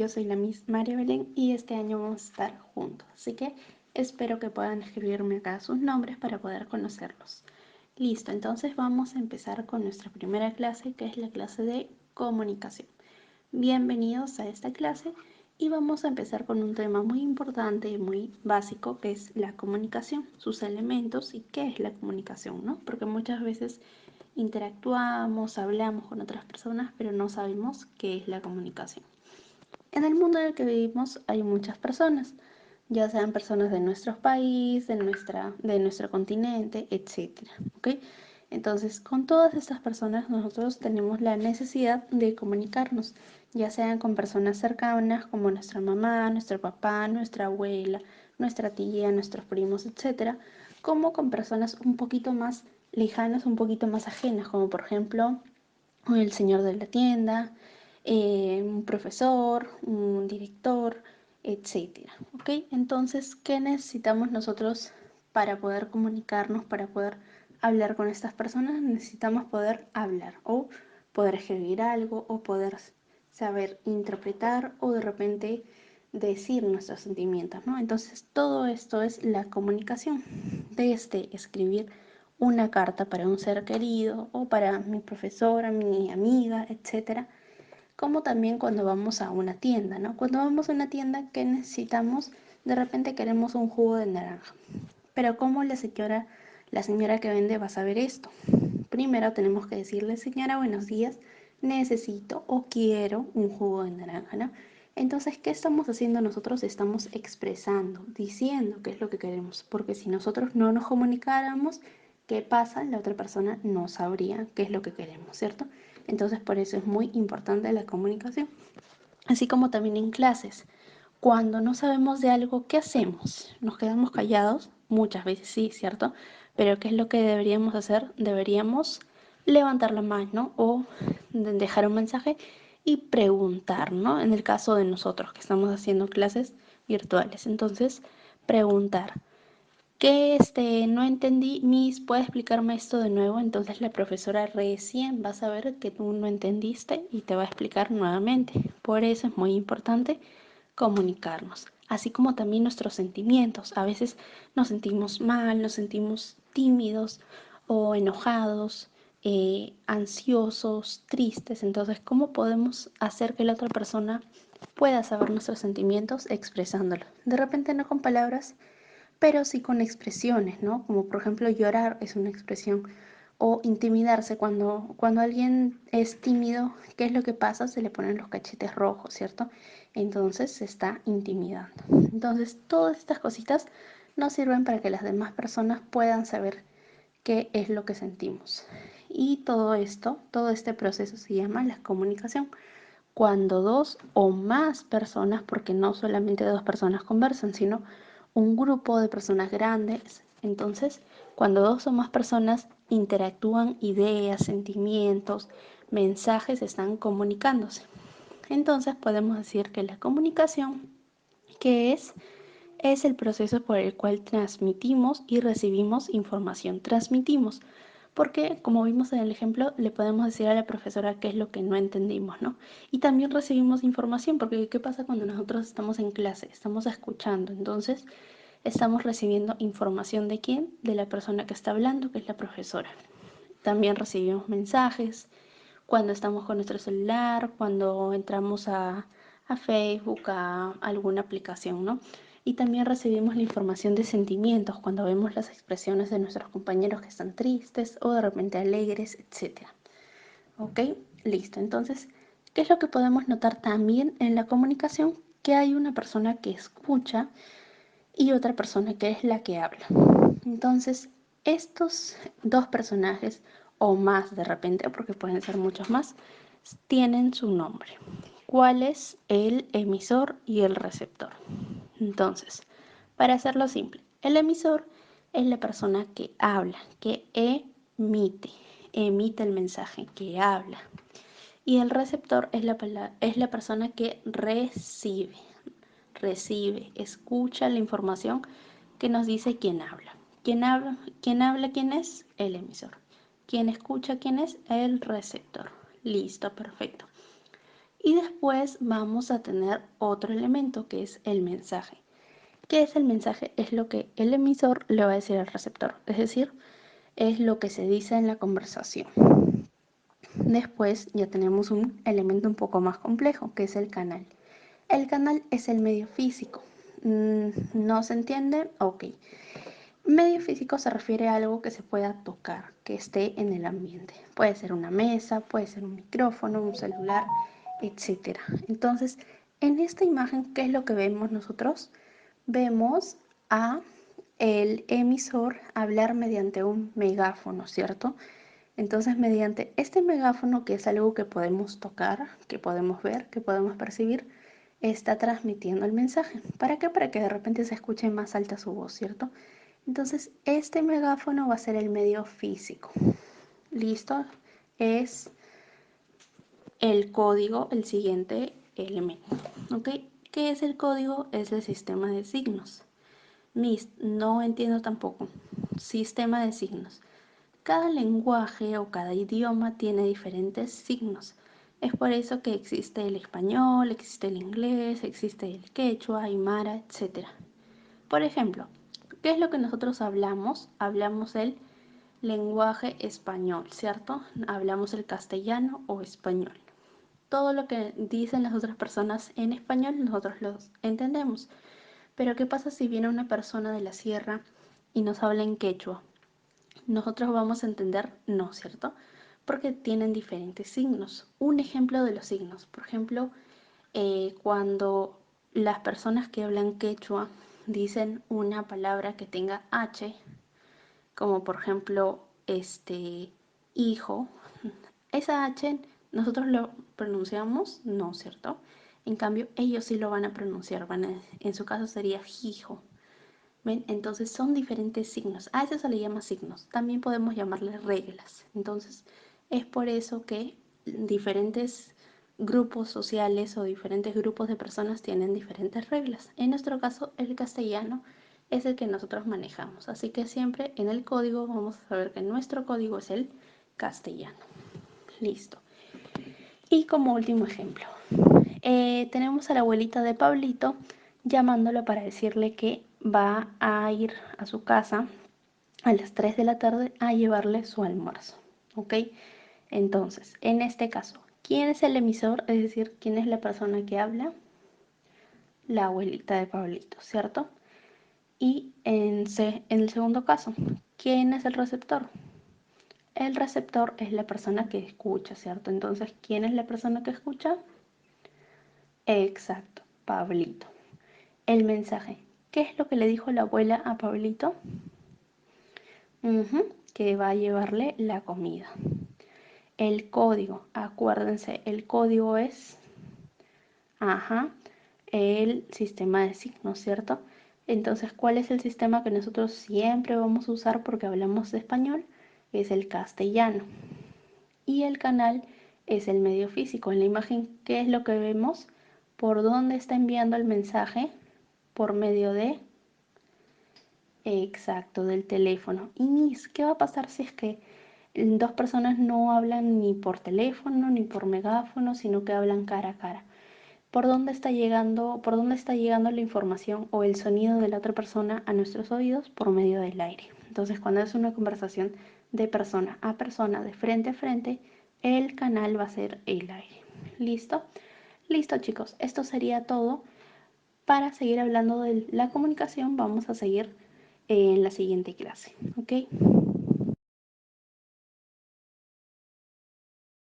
yo soy la Miss María Belén y este año vamos a estar juntos, así que espero que puedan escribirme acá sus nombres para poder conocerlos. Listo, entonces vamos a empezar con nuestra primera clase, que es la clase de comunicación. Bienvenidos a esta clase y vamos a empezar con un tema muy importante y muy básico, que es la comunicación, sus elementos y qué es la comunicación, ¿no? Porque muchas veces interactuamos, hablamos con otras personas, pero no sabemos qué es la comunicación. En el mundo en el que vivimos hay muchas personas, ya sean personas de nuestro país, de nuestro continente, etc. ¿Okay? Entonces, con todas estas personas nosotros tenemos la necesidad de comunicarnos, ya sean con personas cercanas como nuestra mamá, nuestro papá, nuestra abuela, nuestra tía, nuestros primos, etc., como con personas un poquito más lejanas, un poquito más ajenas, como por ejemplo el señor de la tienda, un profesor, un director, etcétera. ¿Ok? Entonces, ¿qué necesitamos nosotros para poder comunicarnos, para poder hablar con estas personas? Necesitamos poder hablar o poder escribir algo o poder saber interpretar o de repente decir nuestros sentimientos, ¿no? Entonces, todo esto es la comunicación, desde escribir una carta para un ser querido o para mi profesora, mi amiga, etcétera, como también cuando vamos a una tienda, ¿no? Cuando vamos a una tienda, ¿qué necesitamos? De repente queremos un jugo de naranja, pero ¿cómo la señora que vende va a saber esto? Primero tenemos que decirle, señora, buenos días, necesito o quiero un jugo de naranja, ¿no? Entonces, ¿qué estamos haciendo nosotros? Estamos expresando, diciendo qué es lo que queremos, porque si nosotros no nos comunicáramos, ¿qué pasa? La otra persona no sabría qué es lo que queremos, ¿cierto? Entonces, por eso es muy importante la comunicación. Así como también en clases. Cuando no sabemos de algo, ¿qué hacemos? ¿Nos quedamos callados? Muchas veces sí, ¿cierto? Pero ¿qué es lo que deberíamos hacer? Deberíamos levantar la mano o dejar un mensaje y preguntar, ¿no? En el caso de nosotros que estamos haciendo clases virtuales. Entonces, preguntar. ¿Qué no entendí, Miss? ¿Puede explicarme esto de nuevo? Entonces la profesora recién va a saber que tú no entendiste y te va a explicar nuevamente. Por eso es muy importante comunicarnos, así como también nuestros sentimientos. A veces nos sentimos mal, nos sentimos tímidos o enojados, ansiosos, tristes. Entonces, ¿cómo podemos hacer que la otra persona pueda saber nuestros sentimientos expresándolos? De repente no con palabras, pero sí con expresiones, ¿no? Como por ejemplo llorar es una expresión o intimidarse. Cuando alguien es tímido, ¿qué es lo que pasa? Se le ponen los cachetes rojos, ¿cierto? Entonces se está intimidando. Entonces todas estas cositas nos sirven para que las demás personas puedan saber qué es lo que sentimos. Y todo esto, todo este proceso se llama la comunicación. Cuando dos o más personas, porque no solamente dos personas conversan, sino un grupo de personas grandes. Entonces, cuando dos o más personas interactúan, ideas, sentimientos, mensajes están comunicándose. Entonces podemos decir que la comunicación, ¿qué es? Es el proceso por el cual transmitimos y recibimos información. Transmitimos, porque como vimos en el ejemplo, le podemos decir a la profesora qué es lo que no entendimos, ¿no? Y también recibimos información, porque ¿qué pasa cuando nosotros estamos en clase? Estamos escuchando, entonces estamos recibiendo información ¿de quién? De la persona que está hablando, que es la profesora. También recibimos mensajes cuando estamos con nuestro celular, cuando entramos a Facebook, a alguna aplicación, ¿no? Y también recibimos la información de sentimientos cuando vemos las expresiones de nuestros compañeros que están tristes o de repente alegres, etc. ¿Ok? Listo. Entonces, ¿qué es lo que podemos notar también en la comunicación? Que hay una persona que escucha y otra persona que es la que habla. Entonces, estos dos personajes, o más de repente, porque pueden ser muchos más, tienen su nombre. ¿Cuál es el emisor y el receptor? Entonces, para hacerlo simple, el emisor es la persona que habla, que emite el mensaje, que habla. Y el receptor es la persona que recibe, escucha la información que nos dice quién habla. ¿Quién es? El emisor. ¿Quién escucha? ¿Quién es? El receptor. Listo, perfecto. Y después vamos a tener otro elemento que es el mensaje. ¿Qué es el mensaje? Es lo que el emisor le va a decir al receptor, es decir, es lo que se dice en la conversación. Después ya tenemos un elemento un poco más complejo, que es el canal. El canal es el medio físico. ¿No se entiende? Ok. Medio físico se refiere a algo que se pueda tocar, que esté en el ambiente. Puede ser una mesa, puede ser un micrófono, un celular, etc. Entonces, en esta imagen, ¿qué es lo que vemos nosotros? Vemos a el emisor hablar mediante un megáfono, ¿cierto? Entonces, mediante este megáfono, que es algo que podemos tocar, que podemos ver, que podemos percibir, está transmitiendo el mensaje. ¿Para qué? Para que de repente se escuche más alta su voz, ¿cierto? Entonces, este megáfono va a ser el medio físico. ¿Listo? Es el código, el siguiente elemento. ¿Ok? ¿Qué es el código? Es el sistema de signos. No entiendo tampoco. Sistema de signos. Cada lenguaje o cada idioma tiene diferentes signos. Es por eso que existe el español, existe el inglés, existe el quechua, aymara, etc. Por ejemplo, ¿qué es lo que nosotros hablamos? Hablamos el lenguaje español, ¿cierto? Hablamos el castellano o español. Todo lo que dicen las otras personas en español, nosotros los entendemos. Pero ¿qué pasa si viene una persona de la sierra y nos habla en quechua? Nosotros vamos a entender, no, ¿cierto? Porque tienen diferentes signos. Un ejemplo de los signos, por ejemplo, cuando las personas que hablan quechua dicen una palabra que tenga H, como por ejemplo, hijo, esa H nosotros lo pronunciamos, no, ¿cierto? En cambio, ellos sí lo van a pronunciar, en su caso sería hijo. ¿Ven? Entonces son diferentes signos. A eso se le llama signos. También podemos llamarle reglas. Entonces es por eso que diferentes grupos sociales o diferentes grupos de personas tienen diferentes reglas. En nuestro caso, el castellano es el que nosotros manejamos. Así que siempre en el código vamos a saber que nuestro código es el castellano. Listo. Y como último ejemplo, tenemos a la abuelita de Pablito llamándolo para decirle que va a ir a su casa a las 3 de la tarde a llevarle su almuerzo. ¿Ok? Entonces, en este caso, ¿quién es el emisor? Es decir, ¿quién es la persona que habla? La abuelita de Pablito, ¿cierto? Y en el segundo caso, ¿quién es el receptor? El receptor es la persona que escucha, ¿cierto? Entonces, ¿quién es la persona que escucha? Exacto, Pablito. El mensaje. ¿Qué es lo que le dijo la abuela a Pablito? Que va a llevarle la comida. El código. Acuérdense, el código es el sistema de signos, ¿cierto? Entonces, ¿cuál es el sistema que nosotros siempre vamos a usar porque hablamos de español? Es el castellano. Y el canal es el medio físico. En la imagen, ¿qué es lo que vemos? ¿Por dónde está enviando el mensaje? Por medio de, exacto, del teléfono. Y ¿qué va a pasar si es que dos personas no hablan ni por teléfono ni por megáfono, sino que hablan cara a cara? ¿Por dónde está llegando, la información o el sonido de la otra persona a nuestros oídos? Por medio del aire. Entonces, cuando es una conversación de persona a persona, de frente a frente, el canal va a ser el aire. ¿Listo? Listo, chicos. Esto sería todo. Para seguir hablando de la comunicación, vamos a seguir en la siguiente clase. ¿Ok?